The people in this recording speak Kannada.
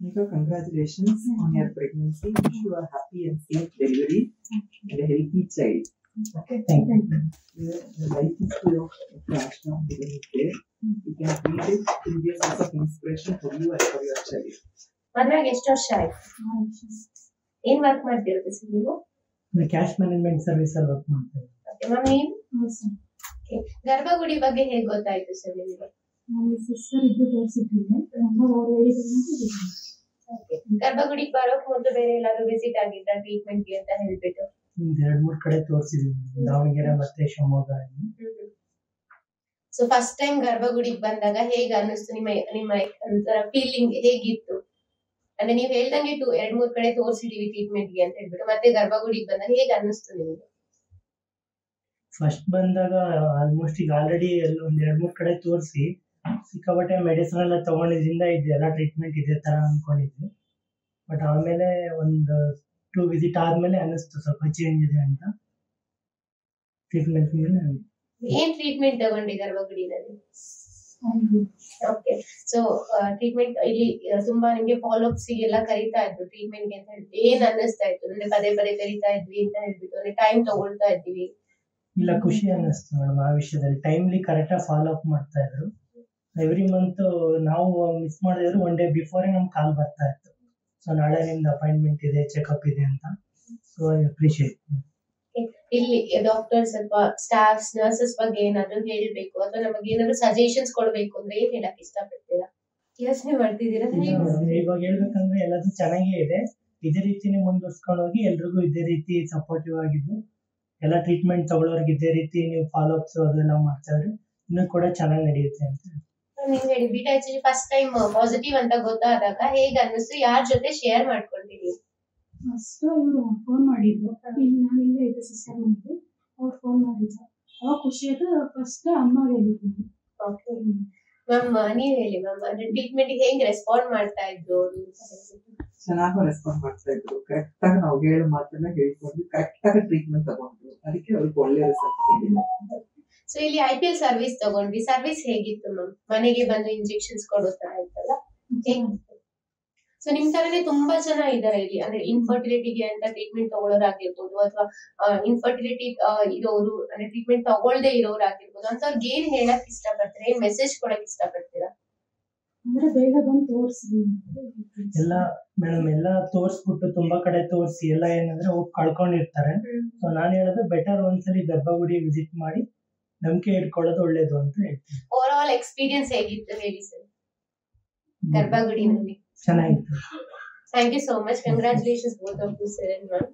Nika, congratulations on your pregnancy. Wish you a happy and safe delivery and a healthy child. Okay, Thank you. The life history of Ashna is there. You can read it. It will be a source of inspiration for you and for your child. ಮದುವೆಗೆ ಎಷ್ಟು ವರ್ಷ ಆಯ್ತು? ಏನ್ ವರ್ಕ್ ಮಾಡ್ತಿರೋದು ಸರ್ ನೀವು? ಕ್ಯಾಶ್ ಮ್ಯಾನೇಜ್ಮೆಂಟ್ ಸರ್ವಿಸ್ ಅಲ್ಲಿ ವರ್ಕ್ ಮಾಡ್ತೇವೆ. ಮ್ಯಾಮ್ ನೀವು ಗರ್ಭಗುಡಿ ಬಗ್ಗೆ ಹೇಗೆ ಗೊತ್ತಾಯ್ತು ಸರ್ ನಿಮಗೆ? ಸಿಸ್ಟರ್ ಇದ್ದು ತೋರಿಸಿದ್ದೀನಿ. ಗರ್ಭಗುಡಿಗೆ ಬರೋಕ್ ಮೊದಲು ಬೇರೆ ಎಲ್ಲಾದ್ರೂ ವಿಸಿಟ್ ಆಗಿದ್ದ ಟ್ರೀಟ್ಮೆಂಟ್ಗೆ ಅಂತ ಹೇಳ್ಬಿಟ್ಟು? 2-3 ಕಡೆ ತೋರಿಸಿದೀವಿ, ದಾವಣಗೆರೆ ಮತ್ತೆ ಶಿವಮೊಗ್ಗ. ಸೊ ಫಸ್ಟ್ ಟೈಮ್ ಗರ್ಭಗುಡಿಗೆ ಬಂದಾಗ ಹೇಗೆ ಅನ್ನಿಸ್ತು? ನಿಮ್ಮ ಒಂಥರ ಫೀಲಿಂಗ್ ಹೇಗಿತ್ತು? ಅಂದ್ರೆ ನೀವು ಹೇಳ್ದಂಗೆ 2-3 ಕಡೆ ತೋರಿಸಿದೀವಿ ಟ್ರೀಟ್ಮೆಂಟ್ಗೆ ಅಂತ ಹೇಳ್ಬಿಟ್ಟು, ಮತ್ತೆ ಗರ್ಭಗುಡಿಗೆ ಬಂದಾಗ ಹೇಗೆ ಅನ್ನಿಸ್ತು ನಿಮ್ಗೆ? ಫಸ್ಟ್ ಬಂದಾಗ ಆಲ್ಮೋಸ್ಟ್ ಈಗ ಆಲ್ರೆಡಿ 2-3 ಕಡೆ ತೋರಿಸಿ ಸಿಕ್ಕಾಪಟ್ಟೆ ಮೆಡಿಸಿನ್ ಎಲ್ಲ ತಗೊಂಡಿದ್ರಿಂದ ಇದೆಲ್ಲ ಟ್ರೀಟ್ಮೆಂಟ್ ಇದೇ ತರ ಅನ್ಕೊಂಡಿದ್ವಿ. ಬಟ್ ಆಮೇಲೆ ಒಂದು 2 ವಿಸಿಟ್ ಆದ್ಮೇಲೆ ಅನ್ನಿಸ್ತು ಸ್ವಲ್ಪ ಚೇಂಜ್ ಇದೆ ಅಂತ. ಟ್ರೀಟ್ಮೆಂಟ್ ಮೇಲೆ ಏನ್ ಟ್ರೀಟ್ಮೆಂಟ್ ತಗೊಂಡಿ ಗರ್ಭಗುಡಿನಲ್ಲಿ? ಓಕೆ, ಸೊ ಟ್ರೀಟ್ಮೆಂಟ್ ಇಲ್ಲಿ ತುಂಬಾ ನಿಮ್ಗೆ ಫಾಲೋ ಅಪ್ಸ್ ಎಲ್ಲ ಕರೀತಾ ಇದ್ರು ಟ್ರೀಟ್ಮೆಂಟ್ ಗೆ ಅಂತ ಹೇಳ್ಬಿಟ್ಟು, ಏನ್ ಅನ್ನಿಸ್ತಾ ಇತ್ತು? ಅಂದ್ರೆ ಪದೇ ಪದೇ ಕರೀತಾ ಇದ್ವಿ ಅಂತ ಹೇಳ್ಬಿಟ್ಟು, ಅಂದ್ರೆ ಟೈಮ್ ತಗೊಳ್ತಾ ಇದ್ವಿ? ಇಲ್ಲ, ಖುಷಿ ಅನ್ನಿಸ್ತು ಮೇಡಮ್ ಆ ವಿಷಯದಲ್ಲಿ. ಟೈಮ್ಲಿ ಕರೆಕ್ಟಾಗಿ ಫಾಲೋ ಅಪ್ ಮಾಡ್ತಾ ಇದ್ರು. ಎವ್ರಿ ಮಂತ್ ನಾವು ಮಿಸ್ ಮಾಡಿದ್ರು 1 ಡೇ ಬಿಫೋರ್ ನಮ್ಗೆ ಕಾಲ್ ಬರ್ತಾ ಇತ್ತು, ಸೊ ನಾಳೆ ನಿಮ್ದು ಅಪಾಯಿಂಟ್ಮೆಂಟ್ ಇದೆ, ಚೆಕ್ಅಪ್ ಇದೆ ಅಂತ. So I appreciate. ಇಲ್ಲಿ ಡಾಕ್ಟರ್ಸ್ ಅಥವಾ ಸ್ಟಾಫ್ಸ್ ನರ್ಸಸ್ ಬಗ್ಗೆ ಏನಾದ್ರು ಹೇಳ್ಬೇಕು ಅಥವಾ ನಮಗೆ ಏನಾದ್ರು ಸಜೆಷನ್ಸ್ ಕೊಡ್ಬೇಕು ಅಂದ್ರೆ ಏನ್ ಹೇಳಕ್ ಇಷ್ಟಪಡ್ತೀರಾ? ಯೋಚನೆ ಮಾಡ್ತಿದ್ದೀರಾ? ಇವಾಗ ಹೇಳ್ಬೇಕಂದ್ರೆ ಎಲ್ಲದೂ ಚೆನ್ನಾಗೇ ಇದೆ. ಇದೇ ರೀತಿನೇ ಮುಂದುವರ್ಸ್ಕೊಂಡು ಹೋಗಿ ಎಲ್ರಿಗೂ ಇದೇ ರೀತಿ ಸಪೋರ್ಟಿವ್ ಆಗಿದ್ದು ಎಲ್ಲ ಟ್ರೀಟ್ಮೆಂಟ್ ತಗೊಳ್ಳೋರ್ಗೆ ಇದೇ ರೀತಿ ನೀವು ಫಾಲೋ ಅಪ್ಸ್ ಅದೆಲ್ಲ ಮಾಡ್ತಾ ಇದ್ರೆ ಇನ್ನೂ ಕೂಡ ಚೆನ್ನಾಗಿ ನಡೆಯುತ್ತೆ ಅಂತ. ನಿಮ್ಗೆ ಹೇಳಿ beta H first time positive ಅಂತ ಗೊತ್ತಾದಾಗ ಹೇಗೆ ಅನ್ನಿಸ್ತು? ಯಾರ ಜೊತೆ ಶೇರ್ ಮಾಡ್ಕೊಂಡಿದ್ದೀವಿ? ಫಸ್ಟ್ ಇವರು ಫೋನ್ ಮಾಡಿದ್ರು, ನಾನು ಇಲ್ಲೇ ಇದ್ದೆ ಸಿಸ್ಟರ್ ಮನೆಗೆ. ಅವ್ರು ಫೋನ್ ಮಾಡಿದ್ರು, ಅವಾಗ ಖುಷಿ ಆಯ್ತು. ಫಸ್ಟ್ ಅಮ್ಮ ಹೇಳಿದ್ದೀನಿ. ಓಕೆ ಮ್ಯಾಮ್, ನೀವ್ ಹೇಳಿ ಮ್ಯಾಮ್, ಅಂದ್ರೆ ಟ್ರೀಟ್ಮೆಂಟ್ ಹೇಗೆ ರೆಸ್ಪಾಂಡ್ ಮಾಡ್ತಾ ಇದ್ರು? ಚೆನ್ನಾಗಿ ರೆಸ್ಪಾಂಡ್ ಮಾಡ್ತಾ ಇದ್ರು. ಕರೆಕ್ಟ್ ಆಗಿ ನಾವು ಹೇಳೋ ಮಾತನ್ನ ಹೇಳ್ಕೊಂಡು ಕರೆಕ್ಟ್ ಆಗಿ ಟ್ರೀಟ್ಮೆಂಟ್ ತಗೊಂಡ್ರು. ಅದಕ್ಕೆ ಅವ್ರಿಗೆ ಒಳ್ಳೆ ರಿಸಲ್ಟ್ ಬಂದಿದೆ. ಸೊ ಇಲ್ಲಿ IPL ಸರ್ವಿಸ್ ತಗೊಂಡ್ವಿ. ಸರ್ವಿಸ್ ಹೇಗಿತ್ತು ಮ್ಯಾಮ್? ಮನೆಗೆ ಬಂದು ಇಂಜೆಕ್ಷನ್ಸ್ ಕೊಡೋ ತರ ಇತ್ತಲ್ಲ, ಹೇಗಿತ್ತು? ಸೊ ನಿಮ್ ತರನೇ ತುಂಬಾ ಜನ ಇದಾರೆ ಇಲ್ಲಿ, ಅಂದ್ರೆ ಇನ್ಫರ್ಟಿಲಿಟಿಗೆ ಅಂತ ಟ್ರೀಟ್ಮೆಂಟ್ ತಗೊಳ್ಳೋರಾಗಿರ್ಬೋದು ಅಥವಾ ಇನ್ಫರ್ಟಿಲಿಟಿ ಇರೋರು ಅಂದ್ರೆ ಟ್ರೀಟ್ಮೆಂಟ್ ತಗೊಳ್ದೇ ಇರೋರಾಗಿರ್ಬೋದು, ಅಂತವ್ರಿಗೆ ಏನ್ ಹೇಳಕ್ ಇಷ್ಟಪಡ್ತೀರಾ? ಏನ್ ಮೆಸೇಜ್ ಕೊಡಕ್ ಇಷ್ಟಪಡ್ತೀರಾ? ಅಂದ್ರೆ ಬೇಗ ಬಂದು ತೋರಿಸಿ ಎಲ್ಲ ಮೇಡಮ್ ಎಲ್ಲ ತೋರಿಸ್ಬಿಟ್ಟು ತುಂಬಾ ಕಡೆ ತೋರಿಸಿ ಎಲ್ಲ ಏನಂದ್ರೆ ಹೋಗಿ ಕಳ್ಕೊಂಡಿರ್ತಾರೆ. ಸೊ ನಾನು ಹೇಳೋದು ಬೆಟರ್ ಒಂದ್ಸಲಿ ಗರ್ಭಗುಡಿ ವಿಸಿಟ್ ಮಾಡಿ ನಂಬಿಕೆ ಇಟ್ಕೊಳ್ಳೋದು ಒಳ್ಳೇದು ಅಂತ ಹೇಳ್ತೀನಿ. ಓವರ್ ಆಲ್ ಎಕ್ಸ್ಪೀರಿಯನ್ಸ್ ಹೇಗಿತ್ತು ಹೇಳಿ ಸರ್ ಗರ್ಭಗುಡಿನಲ್ಲಿ? ಚೆನ್ನಾಗಿತ್ತು. Thank you so much. Congratulations both of you sir and ma'am.